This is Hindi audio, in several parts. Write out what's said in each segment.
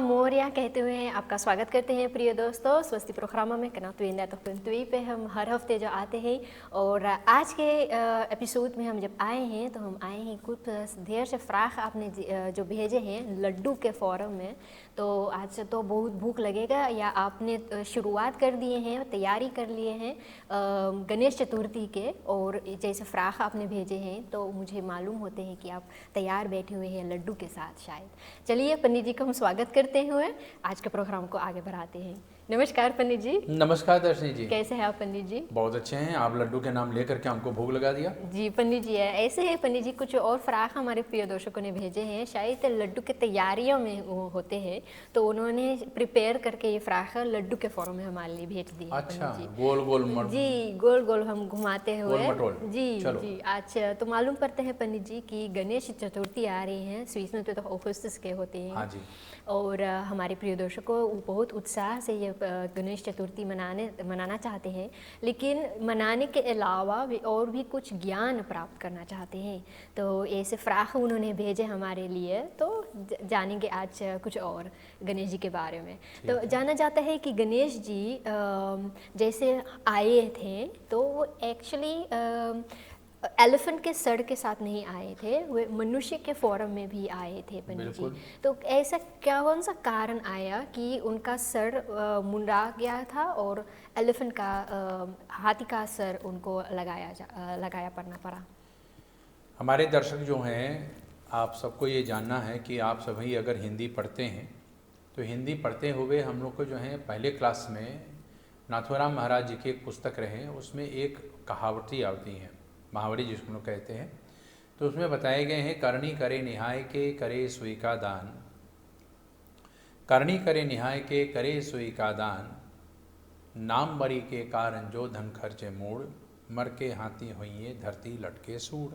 मोरया कहते हुए आपका स्वागत करते हैं प्रिय दोस्तों। स्वस्ति प्रोग्राम में कनातुई पे हम हर हफ्ते जो आते हैं और आज के एपिसोड में हम जब आए हैं तो हम आए हैं कुछ ढेर से फ्राख आपने जो भेजे हैं लड्डू के फॉर्म में। तो आज से तो बहुत भूख लगेगा या आपने शुरुआत कर दिए हैं, तैयारी कर लिए हैं गणेश चतुर्थी के, और जैसे फ्राख आपने भेजे हैं तो मुझे मालूम होते हैं कि आप तैयार बैठे हुए हैं लड्डू के साथ शायद। चलिए पंडित जी का हम स्वागत करते हुए आज के प्रोग्राम को आगे बढ़ाते हैं। नमस्कार पंडित जी। नमस्कार दर्शनी जी। कैसे हैं आप पंडित जी? बहुत अच्छे हैं। आप लड्डू के नाम लेकर के हमको भोग लगा दिया। जी पंडित जी है ऐसे है पंडित जी। कुछ और फ्राक हमारे प्रिय दर्शकों ने भेजे हैं, शायद लड्डू के तैयारियों में वो होते हैं तो उन्होंने प्रिपेयर करके ये फ्राक लड्डू के फॉर्म में हमारे लिए भेज दी है। अच्छा, गोल गोल जी गोल गोल हम घुमाते हुए जी चलो। जी। अच्छा तो मालूम पड़ते हैं पंडित जी कि गणेश चतुर्थी आ रही है, स्वीस में तो अगस्त के होते हैं। हाँ जी। और हमारे प्रिय दर्शकों बहुत उत्साह से ये गणेश चतुर्थी मनाना चाहते हैं, लेकिन मनाने के अलावा और भी कुछ ज्ञान प्राप्त करना चाहते हैं। तो ऐसे फ्राख उन्होंने भेजे हमारे लिए, तो जानेंगे आज कुछ और गणेश जी के बारे में। तो जाना जाता है कि गणेश जी जैसे आए थे तो वो एक्चुअली एलिफेंट के सर के साथ नहीं आए थे, वे मनुष्य के फॉर्म में भी आए थे पंडित जी। तो ऐसा कौन सा कारण आया कि उनका सर मुंडा गया था और एलिफेंट का हाथी का सर उनको लगाया पड़ा? हमारे दर्शक जो हैं, आप सबको ये जानना है कि आप सभी अगर हिंदी पढ़ते हैं तो हिंदी पढ़ते हुए हम लोग को जो है पहले क्लास में नाथुराम महाराज जी की एक पुस्तक रहे, उसमें एक कहावती आती है, महावरी जिसको लोग कहते हैं। तो उसमें बताए गए हैं, करनी करे निहाय के करे सुई का दान, करनी करे निहाय के करे सुई का दान, नाम मरी के कारण जो धन खर्चे मूड़, मर के हाथी होइए धरती लटके सूड़।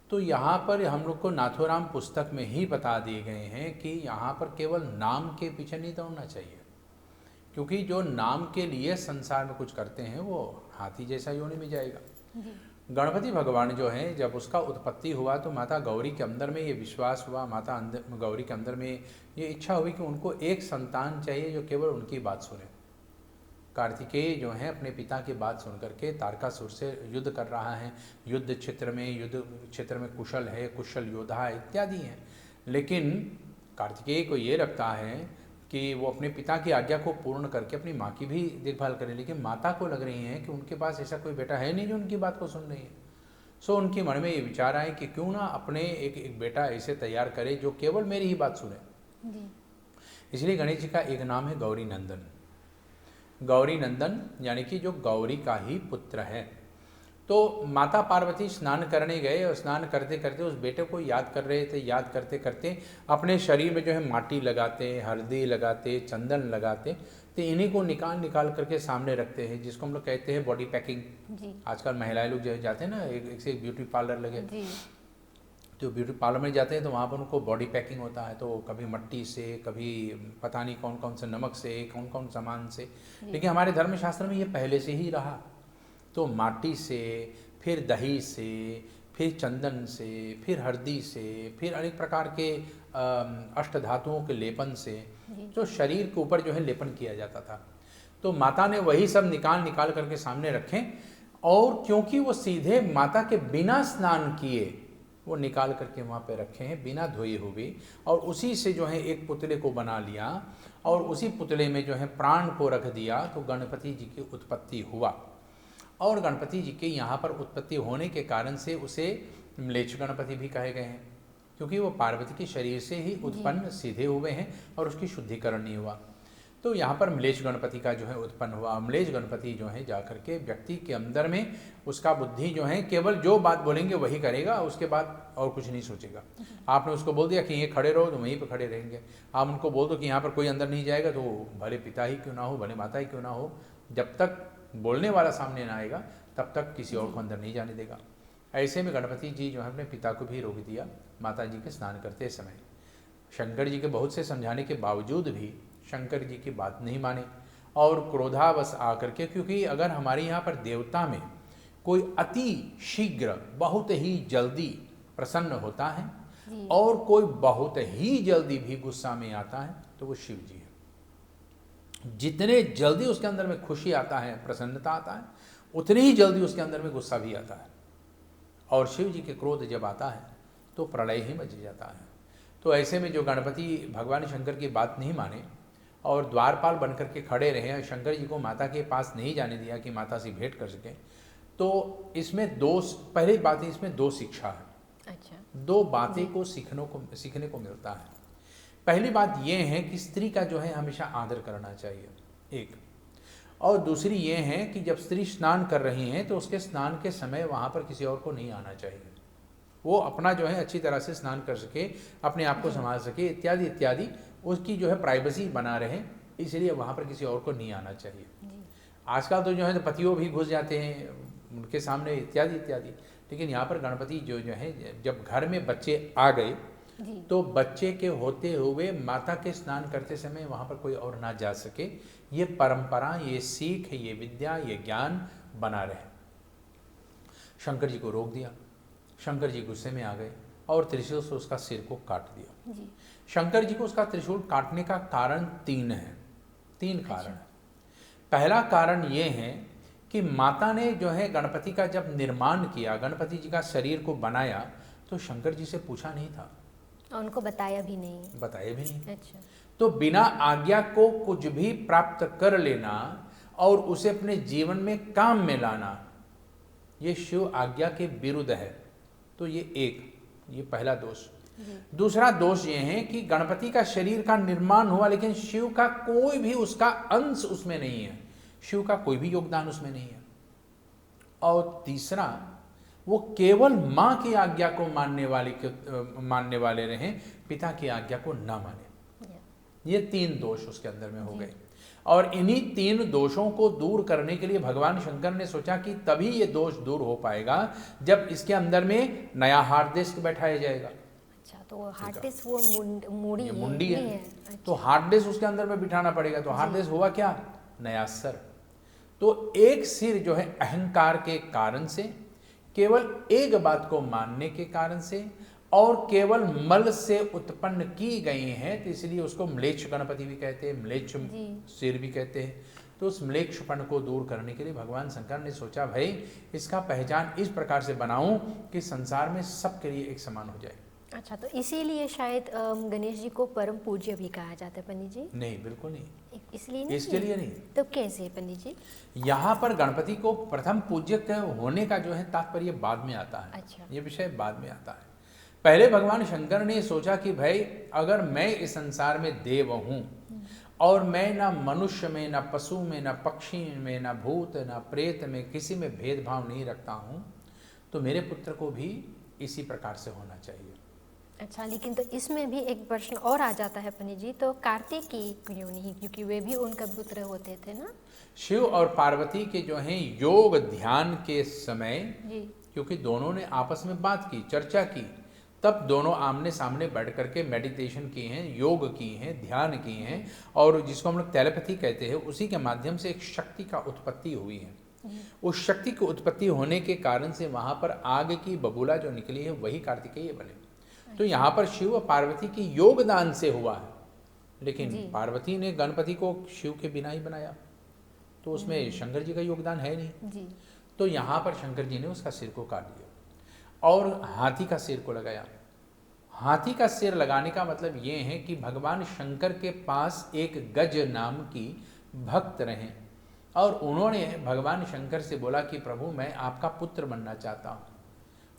तो यहाँ पर हम लोग को नाथुराम पुस्तक में ही बता दिए गए हैं कि यहाँ पर केवल नाम के पीछे नहीं दौड़ना चाहिए, क्योंकि जो नाम के लिए संसार में कुछ करते हैं वो हाथी जैसा योनि में जाएगा। गणपति भगवान जो है, जब उसका उत्पत्ति हुआ तो माता गौरी के अंदर में ये विश्वास हुआ, माता गौरी के अंदर में ये इच्छा हुई कि उनको एक संतान चाहिए जो केवल उनकी बात सुने। कार्तिकेय जो है अपने पिता की बात सुन करके तारकासुर से युद्ध कर रहा है, युद्ध क्षेत्र में कुशल है, कुशल योद्धा इत्यादि हैं, लेकिन कार्तिकेय को ये लगता है कि वो अपने पिता की आज्ञा को पूर्ण करके अपनी माँ की भी देखभाल करें, लेकिन माता को लग रही है कि उनके पास ऐसा कोई बेटा है नहीं जो उनकी बात को सुन रही है। सो उनके मन में ये विचार आए कि क्यों ना अपने एक बेटा ऐसे तैयार करे जो केवल मेरी ही बात सुने। इसलिए गणेश जी का एक नाम है गौरी नंदन। गौरी नंदन यानी कि जो गौरी का ही पुत्र है। तो माता पार्वती स्नान करने गए और स्नान करते करते उस बेटे को याद कर रहे थे। याद करते करते अपने शरीर में जो है माटी लगाते, हल्दी लगाते, चंदन लगाते, तो इन्हीं को निकाल करके सामने रखते हैं, जिसको हम लोग कहते हैं बॉडी पैकिंग। आजकल महिलाएं लोग जो जाते हैं ना, एक से एक ब्यूटी पार्लर लगे, तो ब्यूटी पार्लर में जाते हैं तो वहाँ पर उनको बॉडी पैकिंग होता है। तो कभी मिट्टी से, कभी पता नहीं कौन कौन से नमक से, कौन कौन सामान से, लेकिन हमारे धर्मशास्त्र में ये पहले से ही रहा। तो माटी से, फिर दही से, फिर चंदन से, फिर हल्दी से, फिर अनेक प्रकार के अष्ट धातुओं के लेपन से जो शरीर के ऊपर जो है लेपन किया जाता था। तो माता ने वही सब निकाल करके सामने रखे, और क्योंकि वो सीधे माता के बिना स्नान किए वो निकाल करके वहाँ पे रखे हैं, बिना धोए हुए, और उसी से जो है एक पुतले को बना लिया और उसी पुतले में जो है प्राण को रख दिया। तो गणपति जी की उत्पत्ति हुआ, और गणपति जी के यहाँ पर उत्पत्ति होने के कारण से उसे म्लेच्छ गणपति भी कहे गए हैं, क्योंकि वो पार्वती के शरीर से ही उत्पन्न सीधे हुए हैं और उसकी शुद्धिकरण नहीं हुआ। तो यहाँ पर म्लेच्छ गणपति का जो है उत्पन्न हुआ। म्लेच्छ गणपति जो है जाकर के व्यक्ति के अंदर में उसका बुद्धि जो है केवल जो बात बोलेंगे वही करेगा, उसके बाद और कुछ नहीं सोचेगा। आपने उसको बोल दिया कि ये खड़े रहो तो वहीं पर खड़े रहेंगे। आप उनको बोल दो कि यहाँ पर कोई अंदर नहीं जाएगा, तो भले पिता ही क्यों ना हो, भले माता ही क्यों ना हो, जब तक बोलने वाला सामने ना आएगा तब तक किसी और को अंदर नहीं जाने देगा। ऐसे में गणपति जी जो है अपने पिता को भी रोक दिया माता जी के स्नान करते समय। शंकर जी के बहुत से समझाने के बावजूद भी शंकर जी की बात नहीं माने और क्रोधावश आकर के, क्योंकि अगर हमारे यहाँ पर देवता में कोई अति शीघ्र बहुत ही जल्दी प्रसन्न होता है जी। और कोई बहुत ही जल्दी भी गुस्सा में आता है तो वो शिव जी है। जितने जल्दी उसके अंदर में खुशी आता है, प्रसन्नता आता है, उतनी ही जल्दी उसके अंदर में गुस्सा भी आता है। और शिव जी के क्रोध जब आता है तो प्रलय ही मच जाता है। तो ऐसे में जो गणपति भगवान शंकर की बात नहीं माने और द्वारपाल बनकर के खड़े रहे और शंकर जी को माता के पास नहीं जाने दिया कि माता से भेंट कर सके, तो इसमें पहली बात है, इसमें दो शिक्षा है। अच्छा। दो बातें को सीखने को मिलता है। पहली बात यह है कि स्त्री का जो है हमेशा आदर करना चाहिए, एक। और दूसरी ये है कि जब स्त्री स्नान कर रही हैं तो उसके स्नान के समय वहाँ पर किसी और को नहीं आना चाहिए। वो अपना जो है अच्छी तरह से स्नान कर सके, अपने आप को संभाल सके, इत्यादि इत्यादि, उसकी जो है प्राइवेसी बना रहे, इसलिए वहाँ पर किसी और को नहीं आना चाहिए। आजकल तो जो है पतियों भी घुस जाते हैं उनके सामने, इत्यादि इत्यादि। लेकिन यहाँ पर गणपति जो है, जब घर में बच्चे आ गए तो बच्चे के होते हुए माता के स्नान करते समय वहाँ पर कोई और ना जा सके, ये परंपरा, ये सीख, ये विद्या, ये ज्ञान बना रहे। शंकर जी को रोक दिया। शंकर जी गुस्से में आ गए और त्रिशूल से उसका सिर को काट दिया। शंकर जी को उसका त्रिशूल काटने का कारण तीन है, तीन कारण है। पहला कारण ये है कि माता ने जो है गणपति का जब निर्माण किया, गणपति जी का शरीर को बनाया, तो शंकर जी से पूछा नहीं था, उनको बताया भी नहीं। बताया भी नहीं। अच्छा। तो बिना आज्ञा को कुछ भी प्राप्त कर लेना और उसे अपने जीवन में काम में लाना, ये शिव आज्ञा के विरुद्ध है। तो ये पहला दोष। दूसरा दोष ये है कि गणपति का शरीर का निर्माण हुआ लेकिन शिव का कोई भी उसका अंश उसमें नहीं है, शिव का कोई भी योगदान उसमें नहीं है। और तीसरा, वो केवल मां की आज्ञा को मानने वाले रहे, पिता की आज्ञा को ना माने। ये तीन दोष उसके अंदर में हो गए। और इन्हीं तीन दोषों को दूर करने के लिए भगवान शंकर ने सोचा कि तभी ये दोष दूर हो पाएगा जब इसके अंदर में नया हार्ड डिस्क बैठाया जाएगा। अच्छा, तो हार्ड डिस्क वो मुंडी है। अच्छा। तो हार्ड डिस्क उसके अंदर में बिठाना पड़ेगा। तो हार्ड डिस्क हुआ क्या? नया सर। तो एक सिर जो है अहंकार के कारण से, केवल एक बात को मानने के कारण से, और केवल मल से उत्पन्न की गई हैं, तो इसलिए उसको म्लेच्छ गणपति भी कहते हैं, म्लेच्छ सिर भी कहते हैं। तो उस म्लेच्छपन को दूर करने के लिए भगवान शंकर ने सोचा, भाई इसका पहचान इस प्रकार से बनाऊं कि संसार में सबके लिए एक समान हो जाए। अच्छा, तो इसीलिए शायद गणेश जी को परम पूज्य भी कहा जाता है पंडित जी? नहीं, बिल्कुल नहीं। इसलिए नहीं? इसके लिए नहीं। तो कैसे पंडित जी? यहाँ पर गणपति को प्रथम पूज्य होने का जो है तात्पर्य बाद में आता है। अच्छा। ये विषय बाद में आता है। पहले भगवान शंकर ने सोचा कि भाई अगर मैं इस संसार में देव हूँ और मैं ना मनुष्य में, ना पशु में, ना पक्षी में, ना भूत, ना प्रेत में, किसी में भेदभाव नहीं रखता हूँ, तो मेरे पुत्र को भी इसी प्रकार से होना चाहिए। अच्छा, लेकिन तो इसमें भी एक प्रश्न और आ जाता है पंडित जी, तो कार्तिकेय क्यों नहीं? क्योंकि वे भी उनका पुत्र होते थे ना। शिव और पार्वती के जो हैं योग ध्यान के समय, क्योंकि दोनों ने आपस में बात की, चर्चा की, तब दोनों आमने सामने बैठ करके मेडिटेशन किए हैं, योग किए हैं, ध्यान किए हैं, और जिसको हम लोग टेलीपैथी कहते हैं, उसी के माध्यम से एक शक्ति का उत्पत्ति हुई है। उस शक्ति की उत्पत्ति होने के कारण से वहाँ पर आग की बबूला जो निकली है वही कार्तिकेय बने। तो यहाँ पर शिव और पार्वती की योगदान से हुआ है, लेकिन पार्वती ने गणपति को शिव के बिना ही बनाया, तो उसमें शंकर जी का योगदान है नहीं। तो यहाँ पर शंकर जी ने उसका सिर को काट दिया और हाथी का सिर को लगाया। हाथी का सिर लगाने का मतलब ये है कि भगवान शंकर के पास एक गज नाम की भक्त रहे और उन्होंने भगवान शंकर से बोला कि प्रभु मैं आपका पुत्र बनना चाहता हूँ,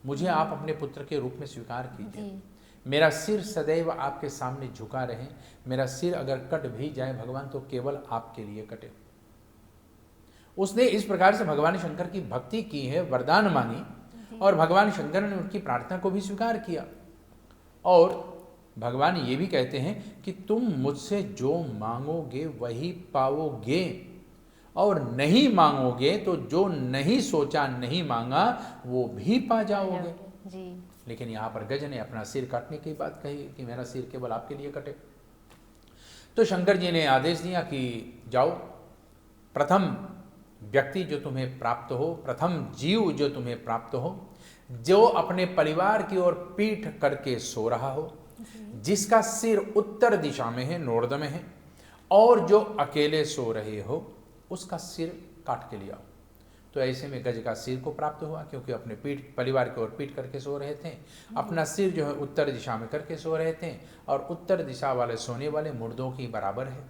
मुझे आप अपने पुत्र के रूप में स्वीकार कीजिए, मेरा सिर सदैव आपके सामने झुका रहे, मेरा सिर अगर कट भी जाए भगवान तो केवल आपके लिए कटे। उसने इस प्रकार से भगवान शंकर की भक्ति की है, वरदान मांगी, और भगवान शंकर ने उनकी प्रार्थना को भी स्वीकार किया। और भगवान ये भी कहते हैं कि तुम मुझसे जो मांगोगे वही पाओगे, और नहीं मांगोगे तो जो नहीं सोचा, नहीं मांगा, वो भी पा जाओगे। लेकिन यहाँ पर गज ने अपना सिर काटने की बात कही कि मेरा सिर केवल आपके लिए कटे। तो शंकर जी ने आदेश दिया कि जाओ, प्रथम व्यक्ति जो तुम्हें प्राप्त हो, प्रथम जीव जो तुम्हें प्राप्त हो, जो अपने परिवार की ओर पीठ करके सो रहा हो, जिसका सिर उत्तर दिशा में है, नॉर्थ में है, और जो अकेले सो रहे हो उसका सिर काट के लिया। तो ऐसे में गज का सिर को प्राप्त हुआ, क्योंकि अपने पीठ परिवार की ओर पीठ करके सो रहे थे, अपना सिर जो है उत्तर दिशा में करके सो रहे थे, और उत्तर दिशा वाले सोने वाले मुर्दों की बराबर है।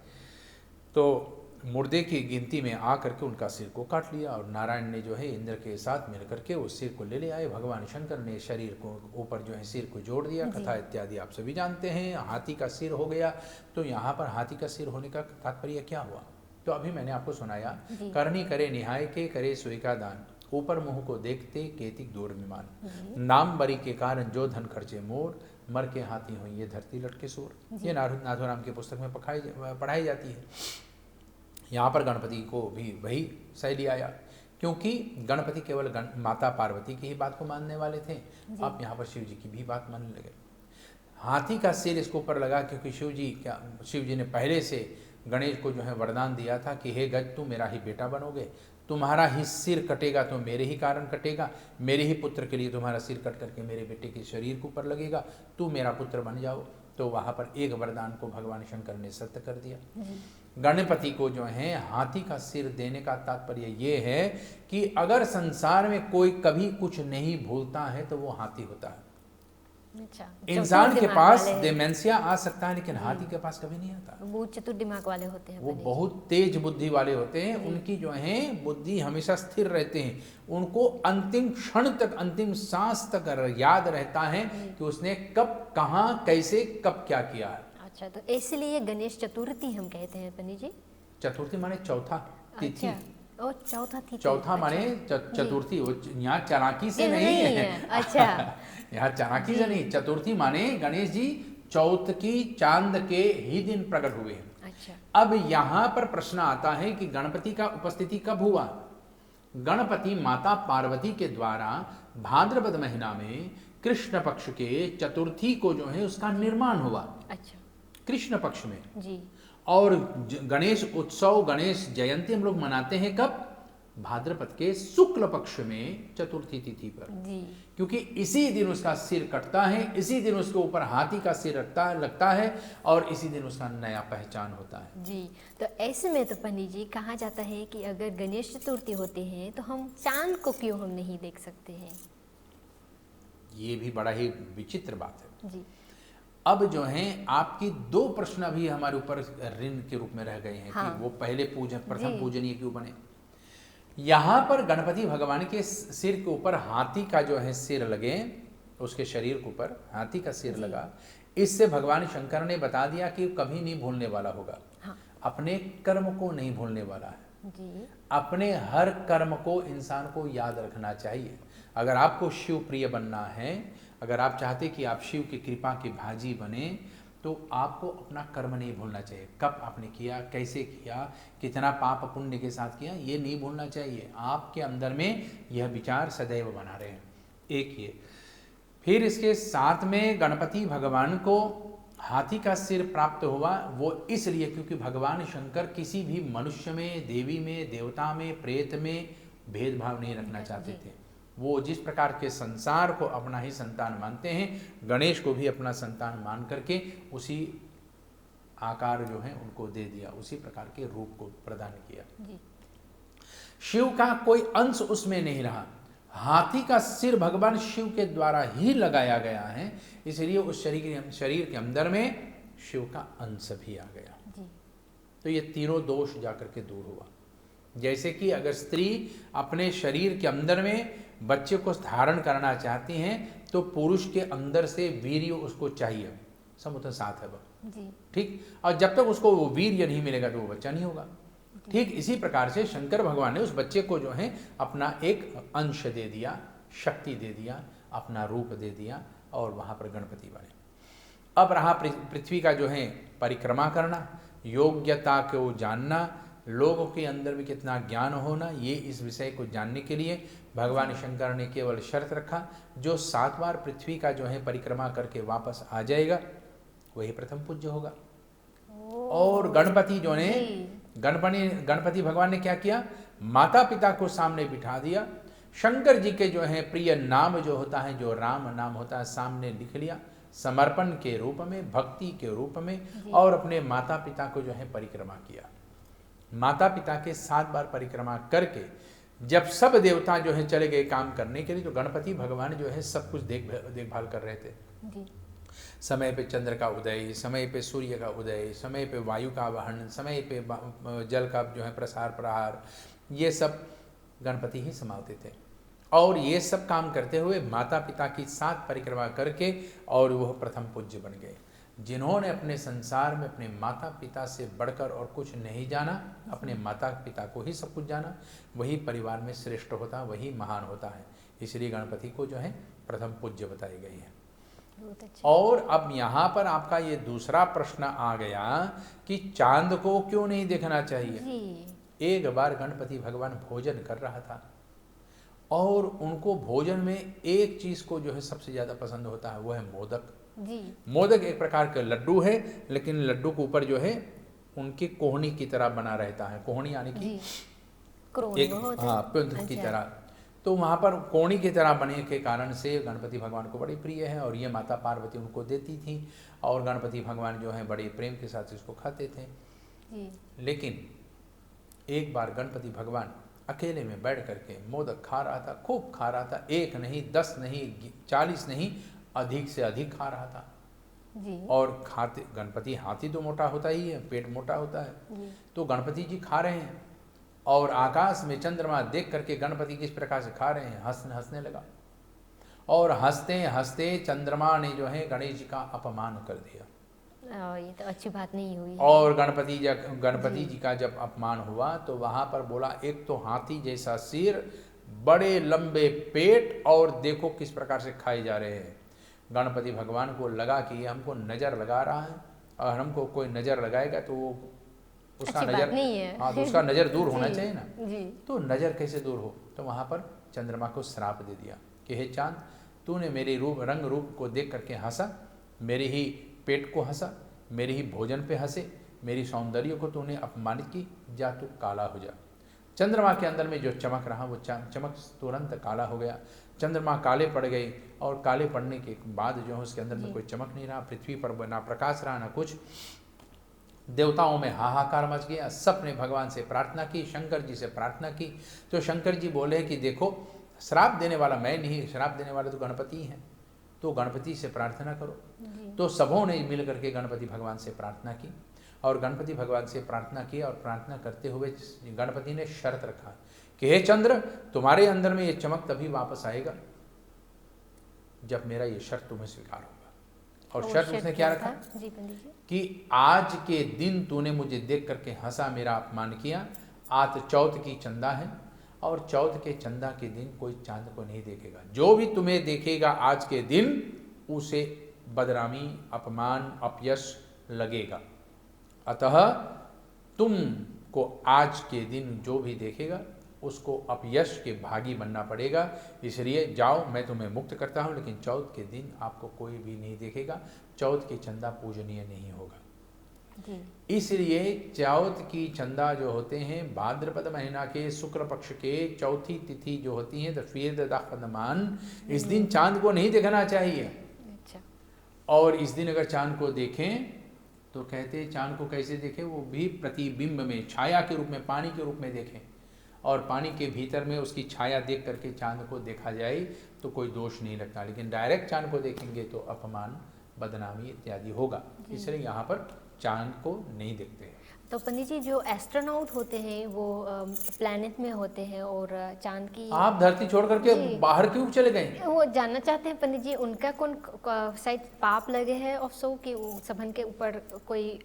तो मुर्दे की गिनती में आ करके उनका सिर को काट लिया, और नारायण ने जो है इंद्र के साथ मिल करके उस सिर को ले आए। भगवान शंकर ने शरीर को ऊपर जो है सिर को जोड़ दिया। कथा इत्यादि आप सभी जानते हैं। हाथी का सिर हो गया। तो यहाँ पर हाथी का सिर होने का तात्पर्य क्या हुआ? तो अभी मैंने आपको सुनाया, करनी करे निहाय के करे सोई का दान, ऊपर मुंह को देखते केतिक दूर विमान, नाम बरी के कारण जो धन खर्चे मोर, मर के हाथी हुई ये धरती लटके सूर। ये नाथुराम की पुस्तक में पढ़ाई जाती है। यहाँ पर गणपति को भी वही शैली आया, क्योंकि गणपति केवल माता पार्वती की ही बात को मानने वाले थे। आप यहाँ पर शिव जी की भी बात मानने लगे। हाथी का सिर इसके ऊपर लगा क्योंकि शिव जी ने पहले से गणेश को जो है वरदान दिया था कि हे गज तू मेरा ही बेटा बनोगे, तुम्हारा ही सिर कटेगा तो मेरे ही कारण कटेगा, मेरे ही पुत्र के लिए तुम्हारा सिर कट करके मेरे बेटे के शरीर के ऊपर लगेगा, तू मेरा पुत्र बन जाओ। तो वहाँ पर एक वरदान को भगवान शंकर ने सत्य कर दिया। गणपति को जो है हाथी का सिर देने का तात्पर्य ये है कि अगर संसार में कोई कभी कुछ नहीं भूलता है तो वो हाथी होता है। अच्छा, इंसान के पास डिमेंशिया आ सकता है, लेकिन हाथी के पास कभी नहीं आता। वो चतुर दिमाग वाले होते हैं, वो बहुत तेज बुद्धि वाले होते हैं। उनकी जो है बुद्धि हमेशा स्थिर रहते हैं। उनको अंतिम क्षण तक, अंतिम सांस तक याद रहता है कि उसने कब, कहाँ, कैसे, कब क्या किया है। अच्छा, तो इसलिए गणेश चतुर्थी हम कहते हैं पंडित जी। चतुर्थी माने चौथा तिथि। ओ, चौथा तिथि। चौथा माने चतुर्थी। यहाँ चालाकी से नहीं है। अच्छा। यहाँ चालाकी से नहीं। चतुर्थी माने गणेश जी चौथ की चांद के ही दिन प्रकट हुए हैं। अच्छा। अब यहाँ पर प्रश्न आता है कि गणपति का उपस्थिति कब हुआ? गणपति माता पार्वती के द्वारा भाद्रपद महीना में कृष्ण पक्ष के चतुर्थी को जो है उसका निर्माण हुआ। अच्छा। कृष्ण पक्ष में जी। और गणेश उत्सव, गणेश जयंती हम लोग मनाते हैं कब? भाद्रपद के शुक्ल पक्ष में चतुर्थी तिथि पर जी। क्योंकि इसी दिन उसका सिर कटता है, इसी दिन उसके ऊपर हाथी का सिर लगता है, और इसी दिन उसका नया पहचान होता है। जी। तो ऐसे में तो पंडित जी कहा जाता है कि अगर गणेश चतुर्थी होते हैं तो हम चांद को क्यों हम नहीं देख सकते हैं? ये भी बड़ा ही विचित्र बात है। जी। अब जो है आपकी दो प्रश्न अभी हमारे ऊपर ऋण के रूप में रह गए हैं। हाँ। कि वो पहले प्रथम पूजनीय क्यों बने। यहाँ पर गणपति भगवान के सिर के ऊपर हाथी का जो है सिर लगे, उसके शरीर के ऊपर हाथी का सिर लगा, इससे भगवान शंकर ने बता दिया कि कभी नहीं भूलने वाला होगा। हाँ। अपने कर्म को नहीं भूलने वाला है। जी। अपने हर कर्म को इंसान को याद रखना चाहिए। अगर आपको शिव प्रिय बनना है, अगर आप चाहते कि आप शिव की कृपा की भाजी बने, तो आपको अपना कर्म नहीं भूलना चाहिए। कब आपने किया, कैसे किया, कितना पाप पुण्य के साथ किया, ये नहीं भूलना चाहिए। आपके अंदर में यह विचार सदैव बना रहे। एक ये। फिर इसके साथ में गणपति भगवान को हाथी का सिर प्राप्त हुआ, वो इसलिए क्योंकि भगवान शंकर किसी भी मनुष्य में, देवी में, देवता में, प्रेत में भेदभाव नहीं रखना चाहते थे। वो जिस प्रकार के संसार को अपना ही संतान मानते हैं, गणेश को भी अपना संतान मान करके उसी आकार जो है उनको दे दिया, उसी प्रकार के रूप को प्रदान किया। जी। शिव का कोई अंश उसमें नहीं रहा। हाथी का सिर भगवान शिव के द्वारा ही लगाया गया है, इसलिए उस शरीर के अंदर में शिव का अंश भी आ गया। जी। तो ये तीनों दोष जाकर के दूर हुआ। जैसे कि अगर स्त्री अपने शरीर के अंदर में बच्चे को धारण करना चाहती हैं, तो पुरुष के अंदर से वीर्य उसको चाहिए, समुद्र साथ है वह। जी। ठीक। और जब तक उसको वो वीर्य नहीं मिलेगा तो वो बच्चा नहीं होगा। ठीक इसी प्रकार से शंकर भगवान ने उस बच्चे को जो है अपना एक अंश दे दिया, शक्ति दे दिया, अपना रूप दे दिया, और वहाँ पर गणपति बने। अब रहा पृथ्वी का जो है परिक्रमा करना, योग्यता को जानना, लोगों के अंदर में कितना ज्ञान होना, ये इस विषय को जानने के लिए भगवान शंकर ने केवल शर्त रखा, जो 7 बार पृथ्वी का जो है परिक्रमा करके वापस आ जाएगा वही प्रथम पूज्य होगा। और गणपति जो ने गणपति भगवान ने क्या किया, माता पिता को सामने बिठा दिया, शंकर जी के जो है प्रिय नाम जो होता है, जो राम नाम होता है, सामने लिख लिया समर्पण के रूप में, भक्ति के रूप में, और अपने माता पिता को जो है परिक्रमा किया। माता पिता के 7 बार परिक्रमा करके जब सब देवता जो है चले गए काम करने के लिए, तो गणपति भगवान जो है सब कुछ देखभाल कर रहे थे जी। समय पे चंद्र का उदय, समय पे सूर्य का उदय, समय पे वायु का वहन, समय पे जल का जो है प्रसार प्रहार, ये सब गणपति ही संभालते थे। और ये सब काम करते हुए माता पिता की 7 परिक्रमा करके और वह प्रथम पूज्य बन गए। जिन्होंने अपने संसार में अपने माता पिता से बढ़कर और कुछ नहीं जाना, अपने माता पिता को ही सब कुछ जाना, वही परिवार में श्रेष्ठ होता, वही महान होता है। इसलिए गणपति को जो है प्रथम पूज्य बताई गई है। और अब यहाँ पर आपका ये दूसरा प्रश्न आ गया कि चांद को क्यों नहीं देखना चाहिए। एक बार गणपति भगवान भोजन कर रहा था और उनको भोजन में एक चीज को जो है सबसे ज्यादा पसंद होता है, वो है मोदक। जी। मोदक एक प्रकार के लड्डू है, लेकिन लड्डू के ऊपर जो है उनकी कोहनी की तरह बना रहता है। कोहनी यानी कि एक पिंड की तरह, तो वहाँ पर कोहनी की तरह बने के कारण से गणपति भगवान को बड़ी प्रिय है और ये माता पार्वती उनको देती थी और गणपति भगवान जो है बड़े प्रेम के साथ इसको खाते थे। लेकिन एक बार गणपति भगवान अकेले में बैठ करके मोदक खा रहा था, खूब खा रहा था, 1 नहीं 10 नहीं 40 नहीं, अधिक से अधिक खा रहा था। जी। और खाते, गणपति हाथी तो मोटा होता ही है, पेट मोटा होता है, तो गणपति जी खा रहे हैं और आकाश में चंद्रमा देख करके गणपति किस प्रकार से खा रहे हैं, हंसने लगा और हंसते हंसते चंद्रमा ने जो है गणेश जी का अपमान कर दिया। ये तो अच्छी बात नहीं हुई। और गणपति जी का जब अपमान हुआ तो वहां पर बोला, एक तो हाथी जैसा सिर, बड़े लंबे पेट, और देखो किस प्रकार से खाए जा रहे हैं। गणपति भगवान को लगा कि ये हमको नजर लगा रहा है और हमको कोई नजर लगाएगा तो वो उसका नजर नहीं है। हाँ, तो उसका नजर दूर होना चाहिए ना। जी। तो नजर कैसे दूर हो, तो वहां पर चंद्रमा को श्राप दे दिया कि हे चांद, तूने मेरे रंग रूप को देख करके हंसा, मेरे ही पेट को हंसा, मेरे ही भोजन पे हंसे, मेरी सौंदर्य को तूने अपमानित की, जा तू काला हो जा। चंद्रमा के अंदर में जो चमक रहा वो चमक तुरंत काला हो गया। चंद्रमा काले पड़ गए और काले पड़ने के बाद जो है उसके अंदर में कोई चमक नहीं रहा, पृथ्वी पर ना प्रकाश रहा ना कुछ। देवताओं में हाहाकार मच गया। सबने भगवान से प्रार्थना की, शंकर जी से प्रार्थना की, तो शंकर जी बोले कि देखो, श्राप देने वाला मैं नहीं, श्राप देने वाले तो गणपति ही हैं, तो गणपति से प्रार्थना करो। तो सबों ने मिल करके गणपति भगवान से प्रार्थना की और गणपति भगवान से प्रार्थना की, और प्रार्थना करते हुए गणपति ने शर्त रखा कि हे चंद्र, तुम्हारे अंदर में ये चमक तभी वापस आएगा जब मेरा ये शर्त तुम्हें स्वीकार होगा। और शर्त उसने क्या रखा कि आज के दिन तूने मुझे देख करके हंसा, मेरा अपमान किया, आज चौथ की चंदा है और चौथ के चंदा के दिन कोई चांद को नहीं देखेगा। जो भी तुम्हें देखेगा आज के दिन उसे बदनामी, अपमान, अपयश लगेगा। अतः तुमको आज के दिन जो भी देखेगा उसको अपयश के भागी बनना पड़ेगा। इसलिए जाओ, मैं तुम्हें मुक्त करता हूँ, लेकिन चौथ के दिन आपको कोई भी नहीं देखेगा। चौथ की चंदा पूजनीय नहीं होगा। इसलिए चौथ की चंदा जो होते हैं भाद्रपद महीना के शुक्ल पक्ष के चौथी तिथि जो होती है, द फिफ्थ मान, इस दिन चांद को नहीं देखना चाहिए। अच्छा। और इस दिन अगर चांद को देखें तो कहते हैं चांद को कैसे देखें, वो भी प्रतिबिंब में, छाया के रूप में, पानी के रूप में देखें, और पानी के भीतर में उसकी छाया देख करके चांद को देखा जाए तो कोई दोष नहीं लगता। लेकिन डायरेक्ट चांद को देखेंगे तो अपमान, बदनामी इत्यादि होगा। इसलिए यहाँ पर चांद को नहीं देखते हैं। तो पंडित जी, जो एस्ट्रोनॉट होते हैं वो प्लैनेट में होते हैं और चांद की, आप धरती छोड़ करके बाहर क्यों चले गए? वो जानना चाहते हैं पंडित जी, उनका कौन शायद पाप लगे है अफसोस कि सबन के ऊपर कोई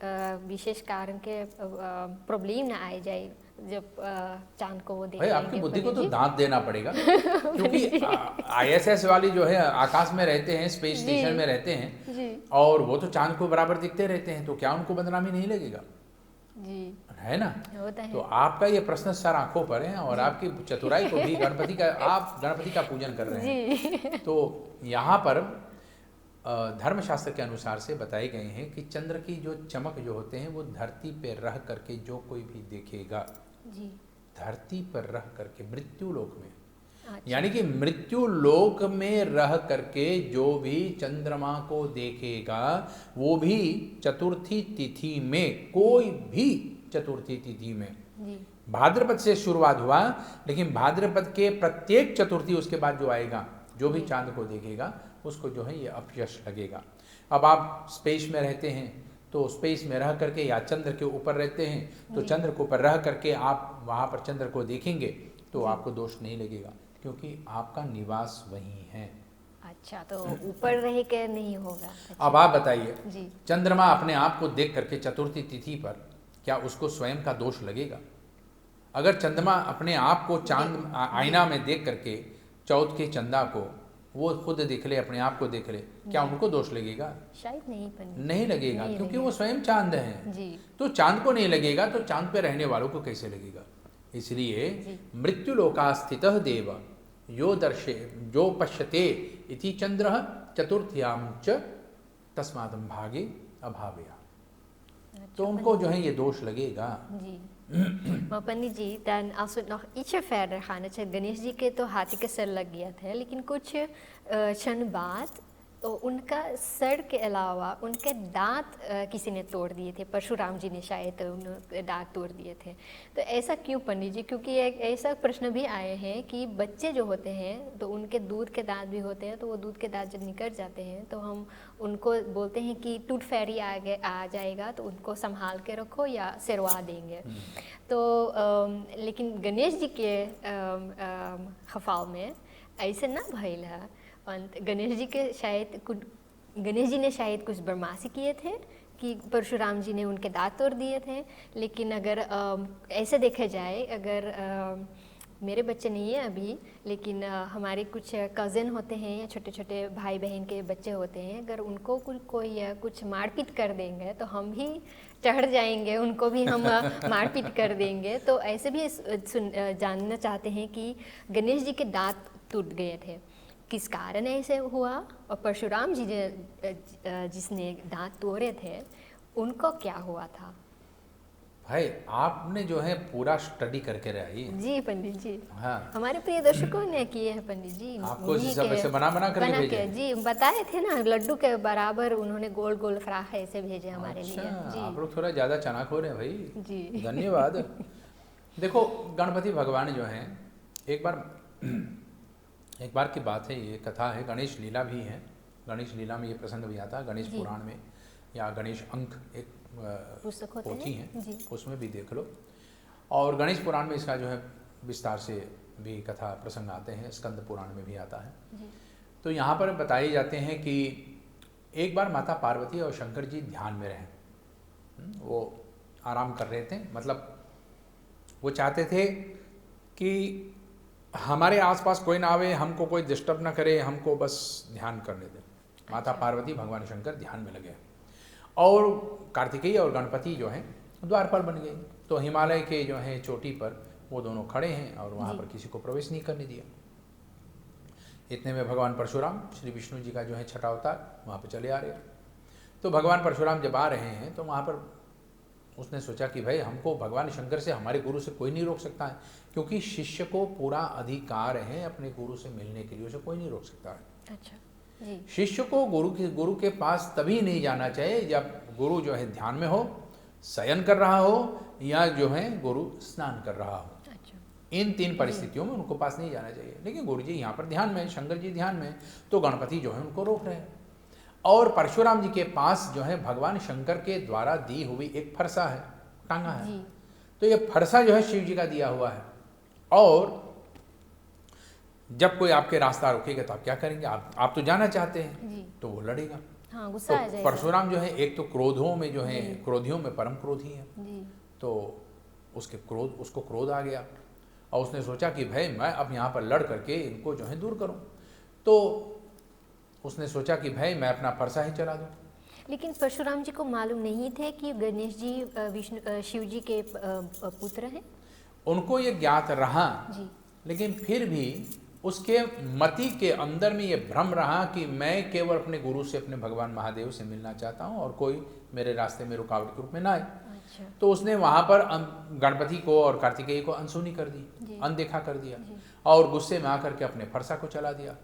विशेष कारण के प्रॉब्लम ना आ जाए जब चांद को वो देखेंगे। आपकी बुद्धि को तो दांत देना पड़ेगा क्योंकि ISS वाली जो है आकाश में रहते हैं, स्पेस स्टेशन में रहते हैं, और वो तो चांद को बराबर दिखते रहते हैं, तो क्या उनको बदनामी नहीं लगेगा? जी, है ना। होता है। तो आपका ये प्रश्न सर आंखों पर है और आपकी चतुराई को भी आप गणपति का पूजन कर रहे हैं। तो यहाँ पर धर्मशास्त्र के अनुसार से बताए गए हैं कि चंद्र की जो चमक जो होते हैं वो धरती पे रह करके जो कोई भी देखेगा, जी, धरती पर रह करके मृत्यु लोक में, यानी कि मृत्यु लोक में रह करके जो भी चंद्रमा को देखेगा वो भी चतुर्थी तिथि में, कोई भी चतुर्थी तिथि में, जी भाद्रपद से शुरुआत हुआ लेकिन भाद्रपद के प्रत्येक चतुर्थी उसके बाद जो आएगा, जो भी चांद को देखेगा उसको जो है ये अपयश लगेगा। अब आप स्पेस में रहते हैं तो स्पेस में रह करके या चंद्र के ऊपर रहते हैं तो चंद्र के ऊपर रह करके आप वहाँ पर चंद्र को देखेंगे तो आपको दोष नहीं लगेगा क्योंकि आपका निवास वहीं है। अच्छा, तो ऊपर रह के नहीं होगा। अच्छा। अब आप बताइए, जी चंद्रमा अपने आप को देख करके चतुर्थी तिथि पर क्या उसको स्वयं का दोष लगेगा? अगर चंद्रमा अपने आप को चांद आईना में देख करके चौथ के चंदा को वो खुद देख ले, अपने आप को देख ले, क्या उनको दोष लगेगा? शायद नहीं, पंडित नहीं लगेगा, नहीं क्योंकि लगेगा। वो स्वयं चांद हैं। जी तो चांद को नहीं लगेगा तो चांद पे रहने वालों को कैसे लगेगा? इसलिए जी। मृत्युलोका स्थितः देव यो दर्शे जो पश्यते इति चंद्र चतुर्थ्याम च तस्मादं भागे अभावया। तो उनको जो है ये दोष लगेगा। जी maar Pandit ji, dan als we nog ietsje verder gaan, het Ganesh ji के तो हाथी का सर लग गया था, लेकिन कुछ क्षण बाद तो उनका सर के अलावा उनके दांत किसी ने तोड़ दिए थे। परशुराम जी ने शायद उनके दांत तोड़ दिए थे। तो ऐसा क्यों पंडित जी? क्योंकि एक ऐसा प्रश्न भी आए हैं कि बच्चे जो होते हैं तो उनके दूध के दांत भी होते हैं, तो वो दूध के दांत जब निकल जाते हैं तो हम उनको बोलते हैं कि टूथ फेरी आ जाएगा तो उनको संभाल के रखो या सिरवा देंगे। तो लेकिन गणेश जी के खफाल में ऐसे ना भइल है। गणेश जी ने शायद कुछ बदमाशी किए थे कि परशुराम जी ने उनके दांत तोड़ दिए थे। लेकिन अगर ऐसे देखा जाए, अगर मेरे बच्चे नहीं है अभी, लेकिन हमारे कुछ कज़न होते हैं या छोटे छोटे भाई बहन के बच्चे होते हैं, अगर उनको कोई कुछ मारपीट कर देंगे तो हम भी चढ़ जाएंगे, उनको भी हम मारपीट कर देंगे। तो ऐसे भी जानना चाहते हैं कि गणेश जी के दांत टूट गए थे, किस कारण ऐसे हुआ, और परशुराम जी जिसने दांत तोड़े थे उनको क्या हुआ था? भाई आपने जो है पूरा स्टडी करके रही है। जी पंडित जी, हाँ, हमारे प्रिय दर्शकों ने किए हैं पंडित जी। आपको इसी सब ऐसे बना कर बना भेजे? के जी बताए थे ना, लड्डू के बराबर उन्होंने गोल गोल फ्राक ऐसे भेजे हमारे अच्छा, लिए। जी आप लोग थोड़ा ज़्यादा चालाक हो रहे हैं भाई। जी धन्यवाद। देखो, गणपति भगवान जो हैं, एक बार की बात है, ये कथा है, गणेश लीला भी है। गणेश लीला में ये प्रसंग भी आता है, गणेश पुराण में या गणेश अंक एक पुस्तक होते पोथी हैं है, जी। उसमें भी देख लो। और गणेश पुराण में इसका जो है विस्तार से भी कथा प्रसंग आते हैं, स्कंद पुराण में भी आता है। जी तो यहाँ पर बताए जाते हैं कि एक बार माता पार्वती और शंकर जी ध्यान में रहे। वो आराम कर रहे थे, मतलब वो चाहते थे कि हमारे आसपास कोई ना आवे, हमको कोई डिस्टर्ब ना करे, हमको बस ध्यान करने दे। माता पार्वती भगवान शंकर ध्यान में लगे और कार्तिकेय और गणपति जो हैं द्वारपाल बन गए। तो हिमालय के जो हैं चोटी पर वो दोनों खड़े हैं और वहाँ पर किसी को प्रवेश नहीं करने दिया। इतने में भगवान परशुराम, श्री विष्णु जी का जो है छठा अवतार, वहाँ पर चले आ रहे। तो भगवान परशुराम जब आ रहे हैं तो वहाँ पर उसने सोचा कि भाई हमको भगवान शंकर से, हमारे गुरु से कोई नहीं रोक सकता है, क्योंकि शिष्य को पूरा अधिकार है अपने गुरु से मिलने के लिए, उसे कोई नहीं रोक सकता है। अच्छा जी। शिष्य को गुरु के पास तभी नहीं जाना चाहिए जब गुरु जो है ध्यान में हो, शयन कर रहा हो, या जो है गुरु स्नान कर रहा हो। अच्छा इन तीन परिस्थितियों में उनको पास नहीं जाना चाहिए। लेकिन गुरु जी यहाँ पर ध्यान में, शंकर जी ध्यान में, तो गणपति जो है उनको रोक रहे हैं। और परशुराम जी के पास जो है भगवान शंकर के द्वारा दी हुई एक फरसा है, टांगा है। जी। तो ये फरसा जो है शिव जी का दिया हुआ है। और जब कोई आपके रास्ता रोकेगा तो आप क्या करेंगे? आप तो जाना चाहते हैं जी। तो वो लड़ेगा। हाँ, गुस्सा आ तो जाएगा। परशुराम जो है एक तो क्रोधों में जो है, क्रोधियों में परम क्रोधी है। जी तो उसको क्रोध आ गया और उसने सोचा कि भाई मैं अब यहाँ पर लड़ करके इनको जो है दूर करूँ। तो उसने सोचा कि भाई मैं अपना फरसा ही चला दूँ। लेकिन परशुराम जी को मालूम नहीं थे कि गणेश जी शिव जी के पुत्र हैं। उनको ये ज्ञात रहा, जी लेकिन फिर भी उसके मति के अंदर में ये भ्रम रहा कि मैं केवल अपने गुरु से, अपने भगवान महादेव से मिलना चाहता हूँ और कोई मेरे रास्ते में रुकावट के रूप में ना आए। अच्छा। तो उसने वहाँ पर गणपति को और कार्तिकेय को अनसुनी कर दी, जी। अनदेखा कर दिया जी। और गुस्से में आकर के अपने फरसा को चला दिया।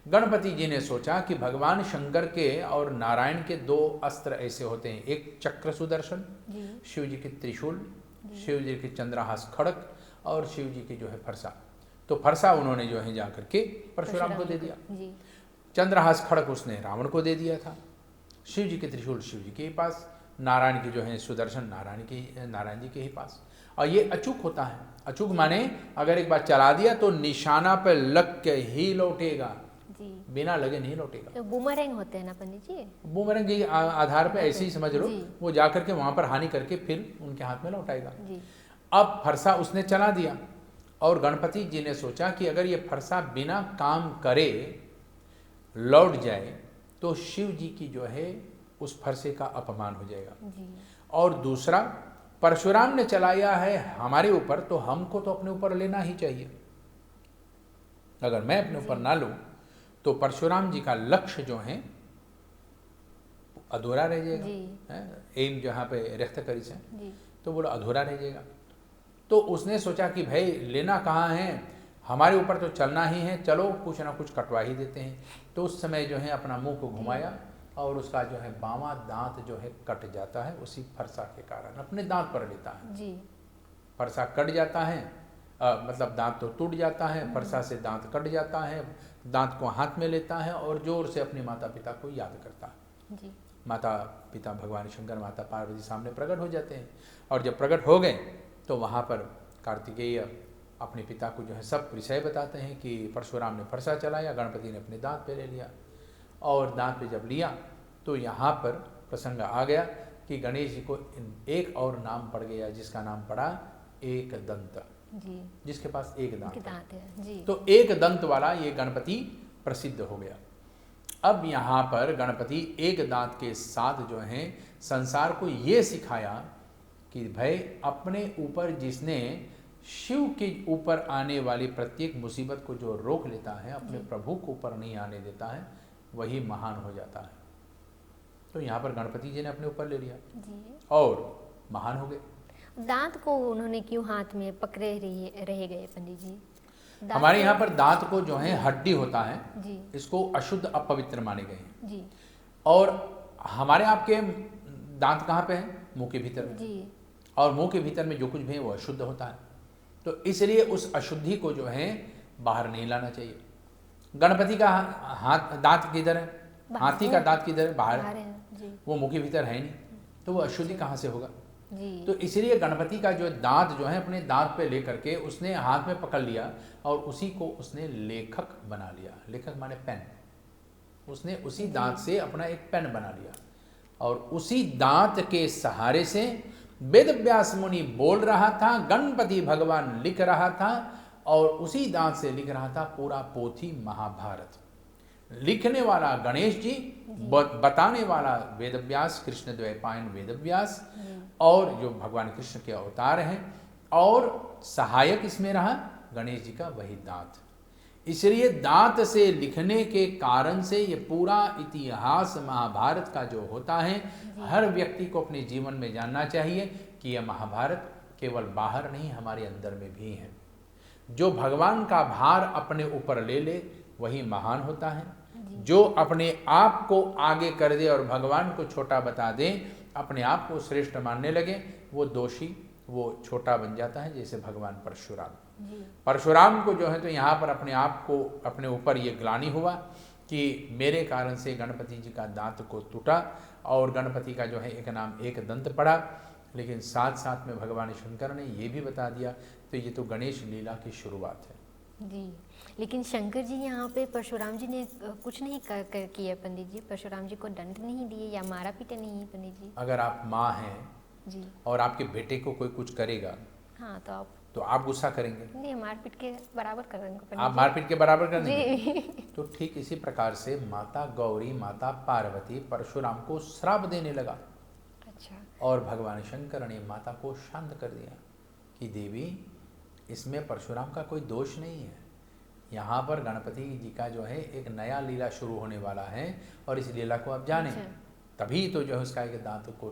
गणपति जी ने सोचा कि भगवान शंकर के और नारायण के दो अस्त्र ऐसे होते हैं, एक चक्र सुदर्शन, जी। शिव जी की त्रिशूल, जी। शिव जी के चंद्रहास खड़क और शिव जी की जो है फरसा। तो फरसा उन्होंने जो है जाकर के परशुराम को दे दिया, जी। चंद्रहास खड़क उसने रावण को दे दिया था, शिव जी के त्रिशूल शिव जी के ही पास, नारायण की जो है सुदर्शन नारायण जी के ही पास। और ये अचूक होता है, अचूक माने अगर एक बार चला दिया तो निशाना पर लग के ही लौटेगा, जी। बिना लगे नहीं लौटेगा। तो बूमरैंग होते हैं ना पंडित जी? बूमरैंग के आधार पे ऐसे ही समझ लो, जी। वो जाकर के वहां पर हानि करके फिर उनके हाथ में लौटाएगा। जी। अब फरसा उसने चला दिया और गणपति जी ने सोचा कि अगर ये फरसा बिना काम करे लौट जाए तो शिव जी की जो है उस फरसे का अपमान हो जाएगा। जी। और दूसरा, परशुराम ने चलाया है हमारे ऊपर तो हमको तो अपने ऊपर लेना ही चाहिए। अगर मैं अपने ऊपर ना लूं तो परशुराम जी का लक्ष्य जो है अधूरा रह जाएगा, एम जहाँ पे रिक्त करी से, तो बोला अधूरा रह जाएगा। तो उसने सोचा कि भाई लेना कहाँ है, हमारे ऊपर तो चलना ही है, चलो कुछ ना कुछ कटवा ही देते हैं। तो उस समय जो है अपना मुंह को घुमाया और उसका जो है बावां दांत जो है कट जाता है, उसी फरसा के कारण अपने दांत पर लेता है। जी। फरसा कट जाता है, मतलब दांत तो टूट जाता है, फरसा से दांत कट जाता है, दांत को हाथ में लेता है और जोर से अपने माता पिता को याद करता है। जी। माता पिता भगवान शंकर माता पार्वती सामने प्रकट हो जाते हैं और जब प्रकट हो गए तो वहाँ पर कार्तिकेय अपने पिता को जो है सब विषय बताते हैं कि परशुराम ने फरसा चलाया, गणपति ने अपने दांत पे ले लिया और दांत पे जब लिया तो यहाँ पर प्रसंग आ गया कि गणेश जी को एक और नाम पड़ गया जिसका नाम पड़ा एक दंत। जी। जिसके पास एक दांत है। जी। तो एक दंत वाला ये गणपति प्रसिद्ध हो गया। अब यहाँ पर गणपति एक दांत के साथ जो है संसार को ये सिखाया कि भाई अपने ऊपर जिसने शिव के ऊपर आने वाली प्रत्येक मुसीबत को जो रोक लेता है, अपने प्रभु को ऊपर नहीं आने देता है, वही महान हो जाता है। तो यहाँ पर गणपति जी ने अपने ऊपर ले लिया जी। और महान हो गए। दांत को उन्होंने क्यों हाथ में पकड़े रह गए पंडित जी? हमारे यहाँ पर दांत को जो है हड्डी होता है जी। इसको अशुद्ध अपवित्र माने गए हैं जी। और हमारे आपके दांत कहाँ पे है? मुंह के भीतर में। जी। और मुंह के भीतर में जो कुछ भी है वो अशुद्ध होता है, तो इसलिए उस अशुद्धि को जो है बाहर नहीं लाना चाहिए। गणपति का हाथ दांत किधर है? हाथी का दांत किधर है? बाहर है। जी। वो मुंह के भीतर है नहीं, तो वो अशुद्धि कहाँ से होगा? जी। तो इसलिए गणपति का जो दांत जो है अपने दांत पे लेकर के उसने हाथ में पकड़ लिया और उसी को उसने लेखक बना लिया। लेखक माने पेन। उसने उसी दांत से अपना एक पेन बना लिया और उसी दांत के सहारे से वेद व्यास मुनि बोल रहा था, गणपति भगवान लिख रहा था और उसी दांत से लिख रहा था पूरा पोथी महाभारत। लिखने वाला गणेश जी, बताने वाला वेदव्यास, कृष्ण द्वैपायन वेदव्यास और जो भगवान कृष्ण के अवतार हैं, और सहायक इसमें रहा गणेश जी का वही दांत। इसलिए दांत से लिखने के कारण से ये पूरा इतिहास महाभारत का जो होता है हर व्यक्ति को अपने जीवन में जानना चाहिए कि यह महाभारत केवल बाहर नहीं हमारे अंदर में भी है। जो भगवान का भार अपने ऊपर ले ले वही महान होता है। जो अपने आप को आगे कर दे और भगवान को छोटा बता दे, अपने आप को श्रेष्ठ मानने लगे, वो दोषी, वो छोटा बन जाता है। जैसे भगवान परशुराम को जो है तो यहाँ पर अपने आप को, अपने ऊपर ये ग्लानि हुआ कि मेरे कारण से गणपति जी का दांत को टूटा और गणपति का जो है एक नाम एक दंत पड़ा। लेकिन साथ साथ में भगवान शंकर ने ये भी बता दिया, तो ये तो गणेश लीला की शुरुआत है। जी। लेकिन शंकर जी यहाँ पे परशुराम जी ने कुछ नहीं किया पंडित जी, परशुराम जी को दंड नहीं दिए या मारा पीटा नहीं पंडित जी। अगर आप माँ हैं जी और आपके बेटे को कोई कुछ करेगा, हाँ, तो आप गुस्सा करेंगे? नहीं, मारपीट के बराबर करेंगे। आप मारपीट के बराबर कर देंगे? तो ठीक इसी प्रकार से माता गौरी, माता पार्वती परशुराम को श्राप देने लगा। अच्छा। और भगवान शंकर ने माता को शांत कर दिया कि देवी, इसमें परशुराम का कोई दोष नहीं है। यहाँ पर गणपति जी का जो है एक नया लीला शुरू होने वाला है और इस लीला को आप जाने, तभी तो जो है उसका एक दांत को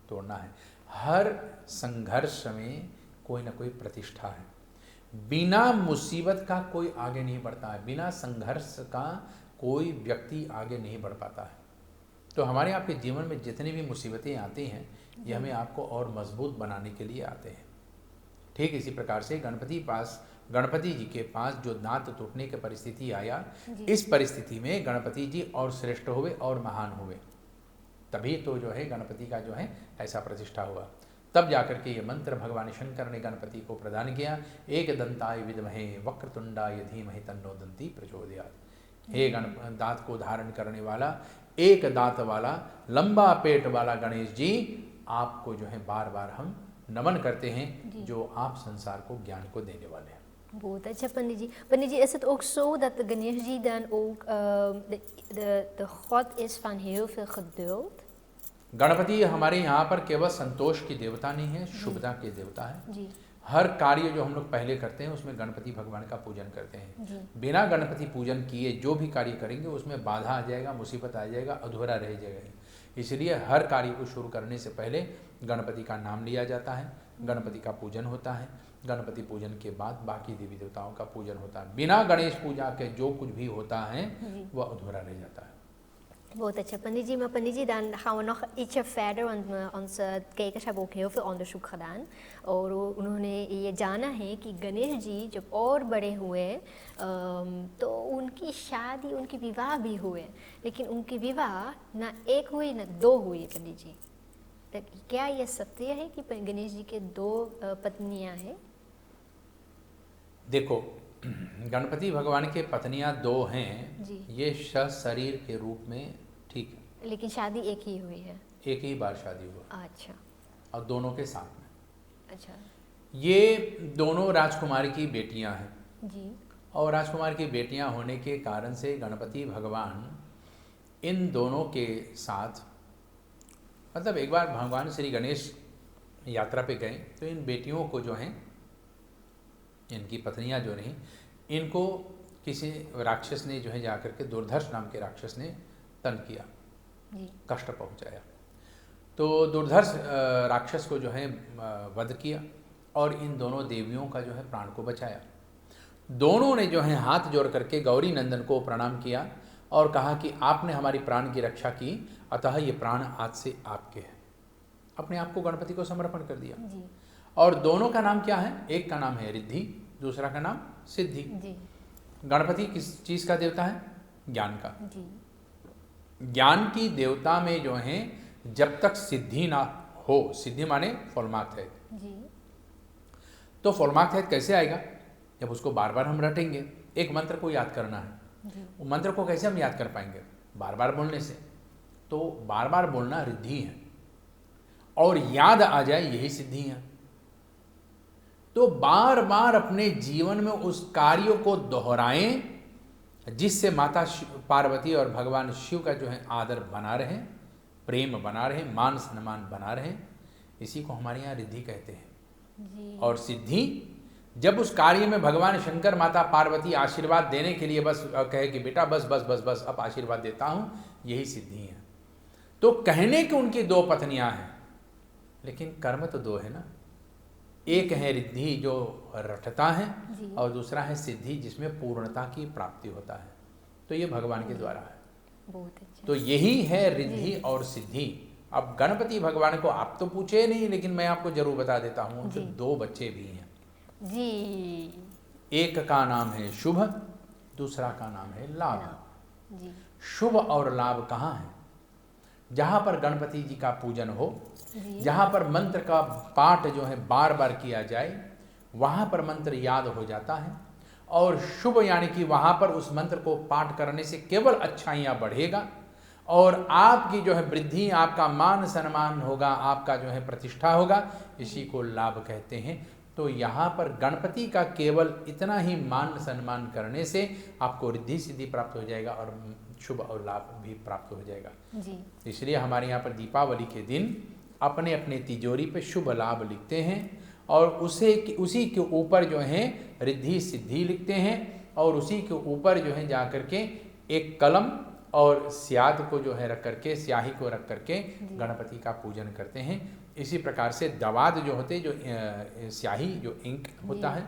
तोड़ना है। हर संघर्ष में कोई ना कोई प्रतिष्ठा है। बिना मुसीबत का कोई आगे नहीं बढ़ता है, बिना संघर्ष का कोई व्यक्ति आगे नहीं बढ़ पाता है। तो हमारे आपके जीवन में जितनी भी मुसीबतें आती हैं, ये हमें आपको और मजबूत बनाने के लिए आते हैं। ठीक इसी प्रकार से गणपति जी के पास जो दांत टूटने की परिस्थिति आया, इस परिस्थिति में गणपति जी और श्रेष्ठ हुए और महान हुए, तभी तो जो है गणपति का जो है ऐसा प्रतिष्ठा हुआ। तब जाकर के ये मंत्र भगवान शंकर ने गणपति को प्रदान किया, एक दंताय विद्महे वक्रतुंडाय धीमहि तन्नो दंती प्रचोदयात्। हे दांत को धारण करने वाला, एक दांत वाला, लंबा पेट वाला गणेश जी, आपको जो है बार बार हम नमन करते हैं, जो आप संसार को ज्ञान को देने वाले हैं। Goed, Pandit ji. Pandit ji, is het ook zo dat de Ganesh dan ook de God is van heel veel geduld? Ganpati हमारे यहाँ पर केवल संतोष की देवता नहीं है, शुभता के देवता है। जी। हर कार्य जो हम लोग पहले करते हैं उसमें गणपति भगवान का पूजन करते हैं। जी। बिना गणपति पूजन किए जो भी कार्य करेंगे उसमें बाधा आ जाएगा, मुसीबत आ जाएगा, अधूरा रह जाएगा। इसलिए हर कार्य को शुरू करने से पहले गणपति का नाम लिया जाता है, गणपति का पूजन होता है, गणपति पूजन के बाद बाकी देवी देवताओं का पूजन होता है। बिना गणेश पूजा के जो कुछ भी होता है वह अधूरा रह जाता है। बहुत अच्छा पंडित जी, maar Pandit ji, dan gaan we nog ietsje verder, want onze kijkers hebben ook heel veel onderzoek gedaan और उन्होंने ये जाना है कि गणेश जी जब और बड़े हुए तो उनकी शादी, उनकी विवाह भी हुए, लेकिन उनकी विवाह ना एक हुई ना दो हुई। पंडित जी, तो क्या ये सत्य है कि गणेश जी के दो पत्नियां हैं? देखो, गणपति भगवान के पत्नियां दो हैं जी। ये शरीर के रूप में ठीक है, लेकिन शादी एक ही हुई है। एक ही बार शादी हुआ। अच्छा। और दोनों के साथ में। अच्छा। ये दोनों राजकुमारी की बेटियां हैं। जी। और राजकुमार की बेटियां होने के कारण से गणपति भगवान इन दोनों के साथ, मतलब एक बार भगवान श्री गणेश यात्रा पे गए तो इन बेटियों को जो हैं, इनकी पत्नियां जो रहीं, इनको किसी राक्षस ने जो है जाकर के, दुर्धर्ष नाम के राक्षस ने तंग किया, जी। कष्ट पहुंचाया। तो दुर्धर्ष राक्षस को जो है वध किया और इन दोनों देवियों का जो है प्राण को बचाया। दोनों ने जो है हाथ जोड़ करके गौरी नंदन को प्रणाम किया और कहा कि आपने हमारी प्राण की रक्षा की, अतः ये प्राण आज से आपके हैं। अपने आप को गणपति को समर्पण कर दिया। जी। और दोनों का नाम क्या है? एक का नाम है रिद्धि, दूसरा का नाम सिद्धि। जी। गणपति किस चीज़ का देवता है? ज्ञान का। जी। ज्ञान की देवता में जो है जब तक सिद्धि ना हो, सिद्धि माने फॉलमार्क है, जी। तो फॉलमार्क है कैसे आएगा? जब उसको बार बार हम रटेंगे। एक मंत्र को याद करना है, वो मंत्र को कैसे हम याद कर पाएंगे? बार बार बोलने से। तो बार बार बोलना रिद्धि है और याद आ जाए यही सिद्धि है। तो बार बार अपने जीवन में उस कार्यों को दोहराएं जिससे माता पार्वती और भगवान शिव का जो है आदर बना रहे, प्रेम बना रहे, मान सम्मान बना रहे। इसी को हमारे यहाँ रिद्धि कहते हैं। जी। और सिद्धि, जब उस कार्य में भगवान शंकर माता पार्वती आशीर्वाद देने के लिए बस कहे कि बेटा बस बस बस बस अब आशीर्वाद देता हूँ, यही सिद्धि है। तो कहने कि उनकी दो पत्नियां हैं, लेकिन कर्म तो दो है ना। एक है रिद्धि जो रटता है और दूसरा है सिद्धि जिसमें पूर्णता की प्राप्ति होता है। तो ये भगवान के द्वारा है। बहुत अच्छा। तो यही है रिद्धि और सिद्धि। अब गणपति भगवान को आप तो पूछे नहीं, लेकिन मैं आपको जरूर बता देता हूँ कि दो बच्चे भी हैं जी। एक का नाम है शुभ, दूसरा का नाम है लाभ। जी। शुभ और लाभ कहाँ है? जहाँ पर गणपति जी का पूजन हो, जहाँ पर मंत्र का पाठ जो है बार बार किया जाए, वहाँ पर मंत्र याद हो जाता है। और शुभ यानी कि वहाँ पर उस मंत्र को पाठ करने से केवल अच्छाइयाँ बढ़ेगा और आपकी जो है वृद्धि, आपका मान सम्मान होगा, आपका जो है प्रतिष्ठा होगा। इसी को लाभ कहते हैं। तो यहाँ पर गणपति का केवल इतना ही मान सम्मान करने से आपको रिद्धि सिद्धि प्राप्त हो जाएगा और शुभ और लाभ भी प्राप्त हो जाएगा। जी। इसलिए हमारे यहाँ पर दीपावली के दिन अपने अपने तिजोरी पे शुभ लाभ लिखते हैं और उसी के ऊपर जो है रिद्धि सिद्धि लिखते हैं और उसी के ऊपर जो है जा करके एक कलम और स्याद को जो है रख करके, स्याही को रख करके गणपति का पूजन करते हैं। इसी प्रकार से दवात जो होते, जो स्याही, जो इंक होता है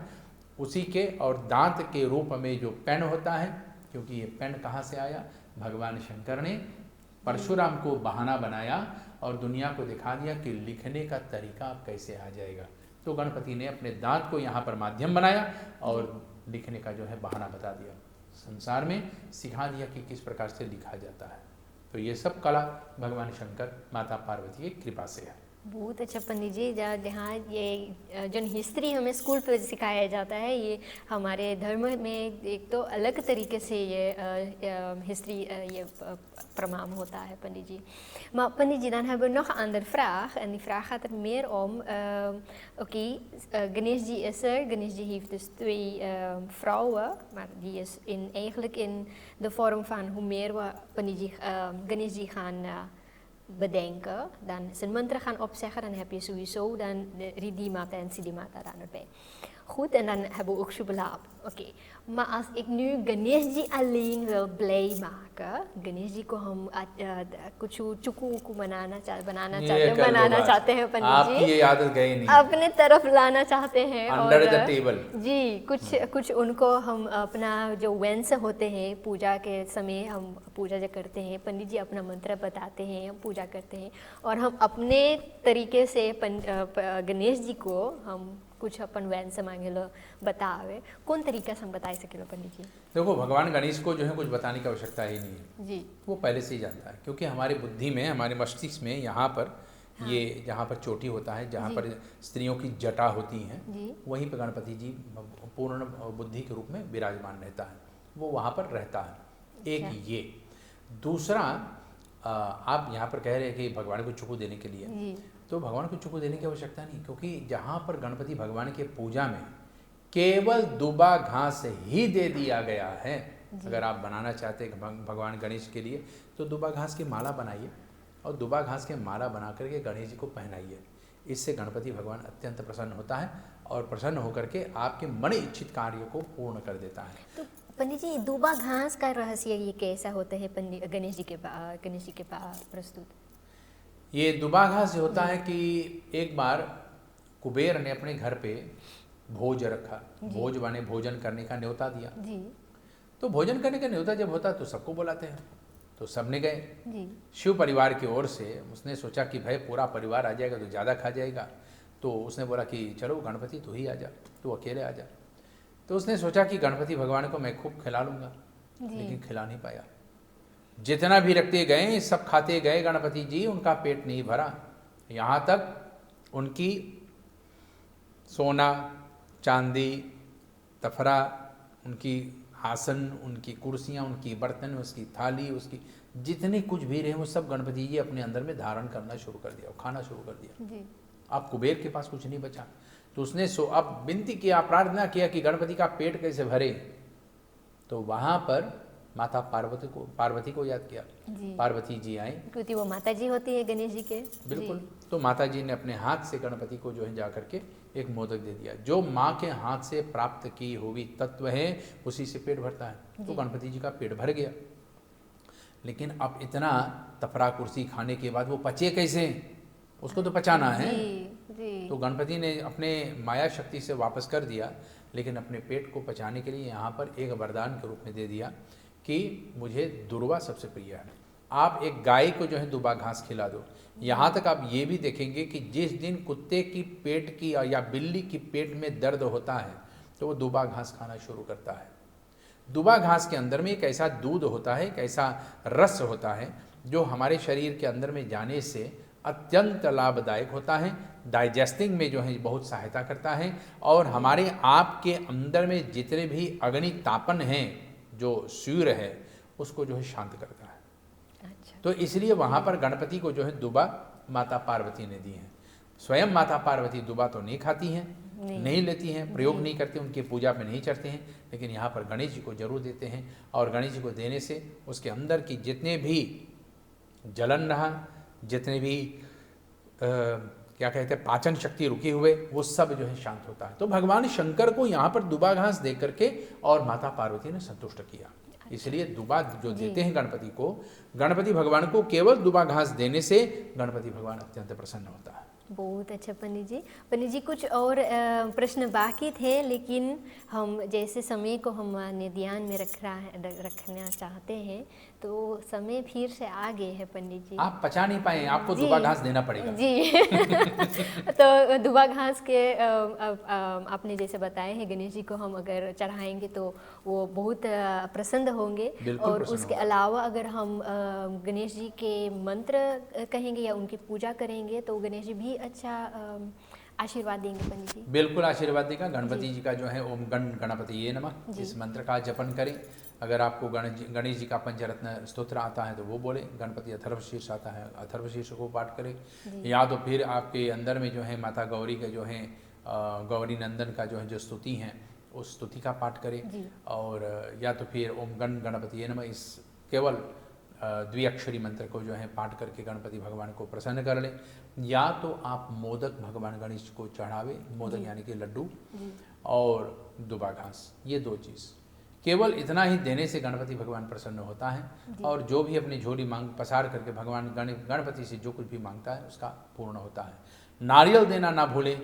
उसी के, और दांत के रूप में जो पेन होता है, क्योंकि ये पेन कहाँ से आया, भगवान शंकर ने परशुराम को बहाना बनाया और दुनिया को दिखा दिया कि लिखने का तरीका अब कैसे आ जाएगा। तो गणपति ने अपने दांत को यहाँ पर माध्यम बनाया और लिखने का जो है बहाना बता दिया, संसार में सिखा दिया कि किस प्रकार से लिखा जाता है। तो ये सब कला भगवान शंकर माता पार्वती की कृपा से है। बहुत अच्छा पंडित जी, जहाँ ये जो हिस्ट्री हमें स्कूल पर सिखाया जाता है, ये हमारे धर्म में एक तो अलग तरीके से ये हिस्ट्री ये प्रमाण होता है पंडित जी। Maar Pandit ji, dan hebben we nog een andere vraag en die vraag gaat er meer om, Ganeshji is er, Ganeshji heeft dus 2 vrouwen, maar die is eigenlijk in de vorm van hoe meer we Ganeshji gaan bedenken, dan zijn mantra gaan opzeggen, dan heb je sowieso dan de Riddhi Mata en Siddhi Mata daar erbij. Goed, en dan hebben we ook Shubha. Oké. Maar als ik nu Ganeshji alleen wil blij maken, Ganeshji को हम कुछ चुकू बनाना चाहते हैं पंडित जी, आपकी ये आदत गई नहीं, अपने तरफ लाना चाहते हैं अंडर द टेबल जी, कुछ उनको हम अपना जो वंश होते हैं पूजा के समय, हम पूजा जो करते हैं, पंडित जी अपना मंत्र बताते हैं, हम पूजा करते हैं और हम अपने तरीके से गणेश जी को हम कुछ अपन वैन से मांगे लो बतावे, कौन तरीका से हम बता सके लो पंडित जी? देखो, भगवान गणेश को जो है कुछ बताने की आवश्यकता ही नहीं है जी, वो पहले से ही जानता है, क्योंकि हमारे बुद्धि में, हमारे मस्तिष्क में यहाँ पर ये जहाँ पर चोटी होता है, जहाँ पर स्त्रियों की जटा होती हैं, वहीं पर गणपति जी पूर्ण बुद्धि के रूप में विराजमान रहता है, वो वहाँ पर रहता है। एक ये, दूसरा आप यहाँ पर कह रहे हैं कि भगवान को चुकू देने के लिए, तो भगवान को चुकू देने की आवश्यकता नहीं, क्योंकि जहाँ पर गणपति भगवान के पूजा में केवल दुबा घास ही दे दिया गया है। अगर आप बनाना चाहते हैं भगवान गणेश के लिए तो दुबा घास की माला बनाइए और दुबा घास की माला बना करके गणेश जी को पहनाइए। इससे गणपति भगवान अत्यंत प्रसन्न होता है और प्रसन्न होकर के आपके मन इच्छित कार्य को पूर्ण कर देता है। तो पंडित जी, दुबा घास का रहस्य ये कैसा होता है गणेश जी के पास प्रस्तुत? ये दुबा घास होता है कि एक बार कुबेर ने अपने घर पे भोज रखा, भोज माने भोजन करने का न्योता दिया जी। तो भोजन करने का न्योता जब होता है तो सबको बुलाते हैं, तो सबने गए जी। शिव परिवार की ओर से। उसने सोचा कि भाई पूरा परिवार आ जाएगा तो ज़्यादा खा जाएगा, तो उसने बोला कि चलो गणपति तू ही आ जा, तू अकेले आ जा। तो उसने सोचा कि गणपति भगवान को मैं खूब खिला लूँगा, लेकिन खिला नहीं पाया। जितना भी रखते गए सब खाते गए, गणपति जी उनका पेट नहीं भरा, यहाँ तक उनकी सोना चांदी तफरा, उनकी आसन, उनकी कुर्सियाँ, उनकी बर्तन, उसकी थाली, उसकी जितने कुछ भी रहे वो सब गणपति जी अपने अंदर में धारण करना शुरू कर दिया, खाना शुरू कर दिया जी। अब कुबेर के पास कुछ नहीं बचा, तो उसने अब विनती किया, प्रार्थना किया कि गणपति का पेट कैसे भरे। तो वहाँ पर माता पार्वती को याद किया, पार्वती जी आई, क्योंकि वो माता जी होती है गणेश जी के। बिल्कुल। तो माता जी ने अपने हाथ से गणपति को जो है जा करके एक मोदक दे दिया, जो माँ के हाथ से प्राप्त की हुई तत्व है उसी से पेट भरता है। तो गणपति जी का पेट भर गया, लेकिन अब इतना तफरा कुर्सी खाने के बाद वो पचे कैसे, उसको तो पचाना है। तो गणपति ने अपने माया शक्ति से वापस कर दिया, लेकिन अपने पेट को पचाने के लिए यहाँ पर एक वरदान के रूप में दे दिया कि मुझे दुर्वा सबसे प्रिय है, आप एक गाय को जो है दुबा घास खिला दो। यहाँ तक आप ये भी देखेंगे कि जिस दिन कुत्ते की पेट की या बिल्ली की पेट में दर्द होता है तो वो दुबा घास खाना शुरू करता है। दुबा घास के अंदर में एक ऐसा दूध होता है, एक ऐसा रस होता है जो हमारे शरीर के अंदर में जाने से अत्यंत लाभदायक होता है, डाइजेस्टिंग में जो है बहुत सहायता करता है और हमारे आप के अंदर में जितने भी अग्नि तापन हैं, जो सूर्य है, उसको जो है शांत करता है। अच्छा। तो इसलिए वहाँ पर गणपति को जो है दुबा माता पार्वती ने दी है। स्वयं माता पार्वती दुबा तो नहीं खाती हैं, नहीं लेती हैं, प्रयोग नहीं करते, उनकी पूजा में नहीं चढ़ते हैं, लेकिन यहाँ पर गणेश जी को जरूर देते हैं और गणेश जी को देने से उसके अंदर की जितने भी जलन रहा, जितने भी क्या कहते हैं पाचन शक्ति रुकी हुए, वो सब जो है शांत होता है। तो भगवान शंकर को यहाँ पर दुबा घास दे करके और माता पार्वती ने संतुष्ट किया। इसलिए दुबा जो देते हैं गणपति को, गणपति भगवान को केवल दुबा घास देने से गणपति भगवान अत्यंत प्रसन्न होता है। बहुत अच्छा पंडित जी। पंडित जी कुछ और प्रश्न बाकी थे, लेकिन हम जैसे समय को हम ध्यान में रखना चाहते हैं, तो समय फिर से आगे है पंडित जी। आप पचा नहीं पाए, आपको जी, दुबा घास देना पड़ेगा। जी तो दुबा घास के आपने जैसे बताए हैं, गणेश जी को हम अगर चढ़ाएंगे तो वो बहुत प्रसन्न होंगे। बिल्कुल और प्रसन्न उसके होगा। अलावा अगर हम गणेश जी के मंत्र कहेंगे या उनकी पूजा करेंगे तो गणेश जी भी अच्छा आशीर्वाद देंगे पंडित जी। बिल्कुल आशीर्वाद देगा। गणपति जी का जो है ओम गण गणपति ये नमः, जी। इस मंत्र का जपन करें। अगर आपको गणेश जी का पंचरत्न स्तोत्र आता है तो वो बोले। गणपति अथर्वशीर्ष आता है, अथर्वशीर्ष को पाठ करें। या तो फिर आपके अंदर में जो है माता गौरी के जो है गौरी नंदन का जो है जो स्तुति हैं उस स्तुति का पाठ करें। और या तो फिर ओम गण गणपति ये नमः, इस केवल द्विअक्षरी मंत्र को जो है पाठ करके गणपति भगवान को प्रसन्न कर लें। या तो आप मोदक भगवान गणेश को चढ़ावे, मोदक यानी कि लड्डू और दुबा घास, ये 2 चीज़ केवल इतना ही देने से गणपति भगवान प्रसन्न होता है। और जो भी अपनी झोली मांग पसार करके भगवान गणपति से जो कुछ भी मांगता है उसका पूर्ण होता है। नारियल देना ना भूले,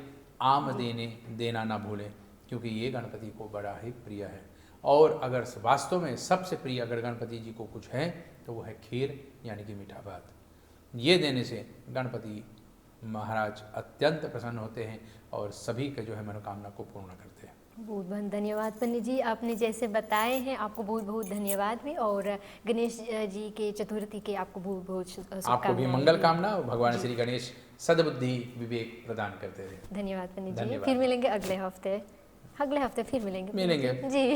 आम देना ना भूले, क्योंकि ये गणपति को बड़ा ही प्रिय है। और अगर वास्तव में सबसे प्रिय अगर गणपति जी को कुछ है तो वो है खीर यानी कि मीठा भात। ये देने से गणपति महाराज अत्यंत प्रसन्न होते हैं और सभी के जो है मनोकामना को पूर्ण करते हैं। बहुत बहुत धन्यवाद पंडित जी, आपने जैसे बताए हैं आपको बहुत बहुत धन्यवाद भी। और गणेश जी के चतुर्थी के आपको बहुत बहुत शुभकामनाएं। आपको भी मंगल कामना और भगवान श्री गणेश सद्बुद्धि विवेक प्रदान करते रहे। धन्यवाद पंडित जी। धन्यवाद। फिर मिलेंगे अगले हफ्ते फिर मिलेंगे जी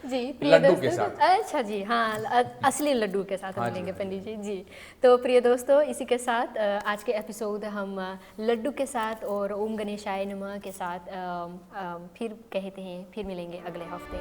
जी प्रिय लड्डू दोस्तों, के साथ। अच्छा जी, हाँ असली लड्डू के साथ हाँ मिलेंगे जी। पंडित जी। जी तो प्रिय दोस्तों, इसी के साथ आज के एपिसोड हम लड्डू के साथ और ओम गणेशाय नमः के साथ फिर कहते हैं, फिर मिलेंगे अगले हफ्ते।